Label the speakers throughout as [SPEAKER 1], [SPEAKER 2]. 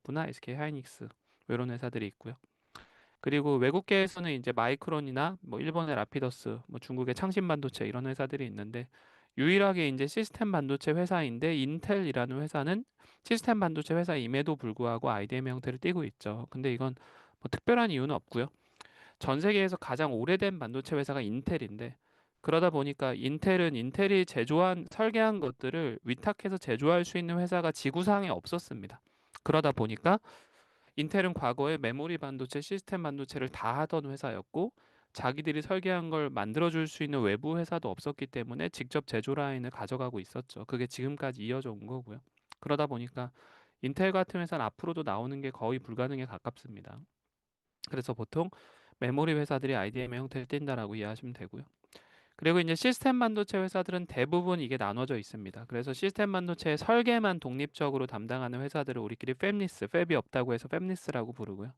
[SPEAKER 1] 하이닉스제약부나 SK 하이닉스 이런 회사들이 있고요. 그리고 외국계에서는 이제 마이크론이나 뭐 일본의 라피더스, 뭐 중국의 창신반도체 이런 회사들이 있는데 유일하게 이제 시스템 반도체 회사인데 인텔이라는 회사는 시스템 반도체 회사임에도 불구하고 IDM 형태를 띠고 있죠. 근데 이건 뭐 특별한 이유는 없고요. 전 세계에서 가장 오래된 반도체 회사가 인텔인데 그러다 보니까 인텔은 인텔이 제조한 설계한 것들을 위탁해서 제조할 수 있는 회사가 지구상에 없었습니다. 그러다 보니까 인텔은 과거에 메모리 반도체, 시스템 반도체를 다 하던 회사였고 자기들이 설계한 걸 만들어줄 수 있는 외부 회사도 없었기 때문에 직접 제조 라인을 가져가고 있었죠. 그게 지금까지 이어져 온 거고요. 그러다 보니까 인텔 같은 회사는 앞으로도 나오는 게 거의 불가능에 가깝습니다. 그래서 보통 메모리 회사들이 IDM의 형태를 띈다라고 이해하시면 되고요. 그리고 이제 시스템 반도체 회사들은 대부분 이게 나눠져 있습니다. 그래서 시스템 반도체의 설계만 독립적으로 담당하는 회사들을 우리끼리 팹리스, 팹이 없다고 해서 팹리스라고 부르고요.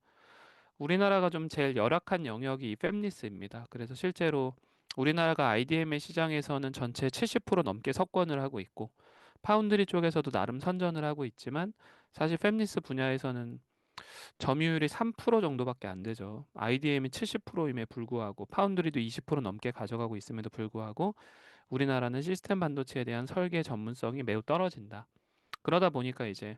[SPEAKER 1] 우리나라가 좀 제일 열악한 영역이 이 팹리스입니다. 그래서 실제로 우리나라가 IDM의 시장에서는 전체 70% 넘게 석권을 하고 있고 파운드리 쪽에서도 나름 선전을 하고 있지만 사실 팹리스 분야에서는 점유율이 3% 정도밖에 안 되죠. IDM이 70%임에 불구하고 파운드리도 20% 넘게 가져가고 있음에도 불구하고 우리나라는 시스템 반도체에 대한 설계 전문성이 매우 떨어진다. 그러다 보니까 이제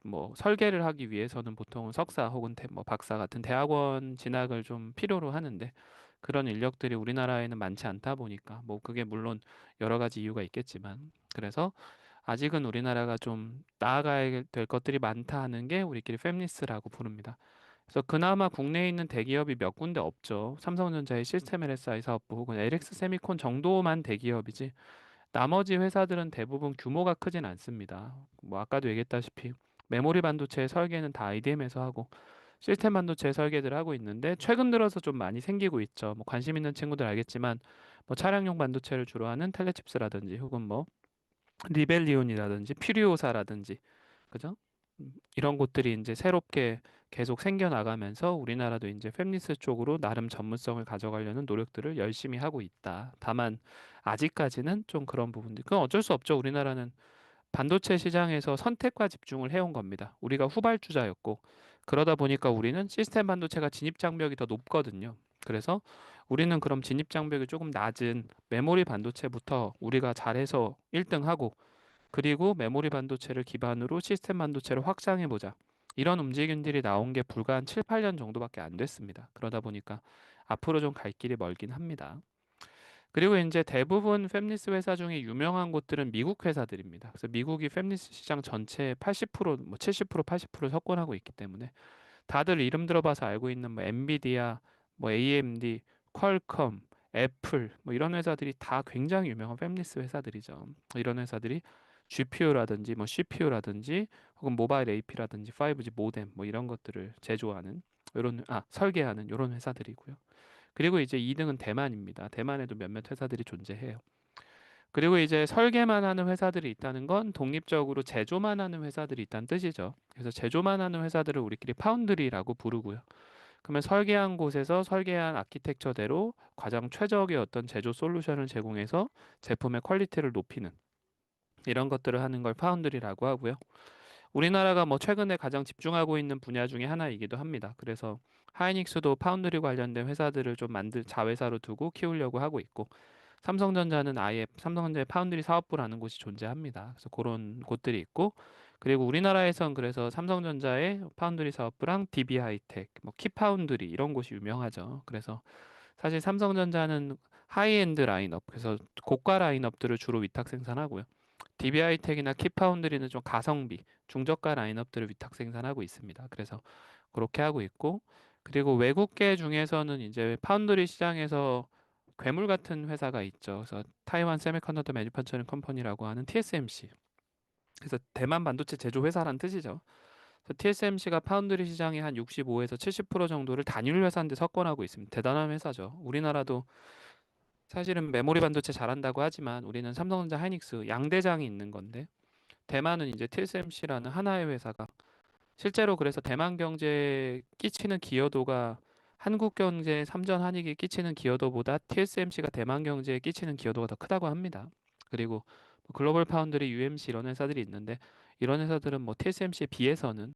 [SPEAKER 1] 뭐 설계를 하기 위해서는 보통 석사 혹은 뭐 박사 같은 대학원 진학을 좀 필요로 하는데 그런 인력들이 우리나라에는 많지 않다 보니까 뭐 그게 물론 여러 가지 이유가 있겠지만 그래서 아직은 우리나라가 좀 나아가야 될 것들이 많다 하는 게 우리끼리 팹리스라고 부릅니다. 그래서 그나마 국내에 있는 대기업이 몇 군데 없죠. 삼성전자의 시스템 LSI 사업부 혹은 LX 세미콘 정도만 대기업이지 나머지 회사들은 대부분 규모가 크진 않습니다. 뭐 아까도 얘기했다시피 메모리 반도체 설계는 다 IDM에서 하고 시스템 반도체 설계들 하고 있는데 최근 들어서 좀 많이 생기고 있죠. 뭐 관심 있는 친구들 알겠지만 뭐 차량용 반도체를 주로 하는 텔레칩스라든지 혹은 뭐 리벨리온이라든지 퓨리오사라든지 그죠? 이런 곳들이 이제 새롭게 계속 생겨나가면서 우리나라도 이제 팹리스 쪽으로 나름 전문성을 가져가려는 노력들을 열심히 하고 있다. 다만 아직까지는 좀 그런 부분들. 그건 어쩔 수 없죠. 우리나라는 반도체 시장에서 선택과 집중을 해온 겁니다. 우리가 후발주자였고 그러다 보니까 우리는 시스템 반도체가 진입 장벽이 더 높거든요. 그래서 우리는 그럼 진입 장벽이 조금 낮은 메모리 반도체부터 우리가 잘해서 1등하고 그리고 메모리 반도체를 기반으로 시스템 반도체를 확장해 보자. 이런 움직임들이 나온 게 불과 한 7, 8년 정도밖에 안 됐습니다. 그러다 보니까 앞으로 좀 갈 길이 멀긴 합니다. 그리고 이제 대부분 팹리스 회사 중에 유명한 곳들은 미국 회사들입니다. 그래서 미국이 팹리스 시장 전체의 80%, 뭐 70%, 80% 석권하고 있기 때문에 다들 이름 들어봐서 알고 있는 뭐 엔비디아, 뭐 AMD, 퀄컴, 애플 뭐 이런 회사들이 다 굉장히 유명한 팹리스 회사들이죠. 이런 회사들이 GPU라든지 뭐 CPU라든지 혹은 모바일 AP라든지 5G 모뎀 뭐 이런 것들을 제조하는 이런 설계하는 이런 회사들이고요. 그리고 이제 2등은 대만입니다. 대만에도 몇몇 회사들이 존재해요. 그리고 이제 설계만 하는 회사들이 있다는 건 독립적으로 제조만 하는 회사들이 있다는 뜻이죠. 그래서 제조만 하는 회사들을 우리끼리 파운드리라고 부르고요. 그러면 설계한 곳에서 설계한 아키텍처대로 가장 최적의 어떤 제조 솔루션을 제공해서 제품의 퀄리티를 높이는 이런 것들을 하는 걸 파운드리라고 하고요. 우리나라가 뭐 최근에 가장 집중하고 있는 분야 중에 하나이기도 합니다. 그래서 하이닉스도 파운드리 관련된 회사들을 좀 자회사로 두고 키우려고 하고 있고 삼성전자는 아예 삼성전자의 파운드리 사업부라는 곳이 존재합니다. 그래서 그런 곳들이 있고 그리고 우리나라에선 그래서 삼성전자의 파운드리 사업부랑 DB 하이텍, 뭐 키파운드리 이런 곳이 유명하죠. 그래서 사실 삼성전자는 하이엔드 라인업, 그래서 고가 라인업들을 주로 위탁 생산하고요. DB하이텍이나 키파운드리는 좀 가성비, 중저가 라인업들을 위탁 생산하고 있습니다. 그래서 그렇게 하고 있고, 그리고 외국계 중에서는 이제 파운드리 시장에서 괴물 같은 회사가 있죠. 그래서 타이완 세미컨덕터 매니펀처링 컴퍼니라고 하는 TSMC. 그래서 대만 반도체 제조 회사라는 뜻이죠. 그래서 TSMC가 파운드리 시장의 한 65에서 70% 정도를 단일 회사인데 석권하고 있습니다. 대단한 회사죠. 우리나라도 사실은 메모리 반도체 잘한다고 하지만 우리는 삼성전자 하이닉스 양대장이 있는 건데 대만은 이제 TSMC라는 하나의 회사가 실제로 그래서 대만 경제에 끼치는 기여도가 한국 경제 삼전 한익이 끼치는 기여도보다 TSMC가 대만 경제에 끼치는 기여도가 더 크다고 합니다. 그리고 뭐 글로벌 파운드리, UMC 이런 회사들이 있는데 이런 회사들은 뭐 TSMC에 비해서는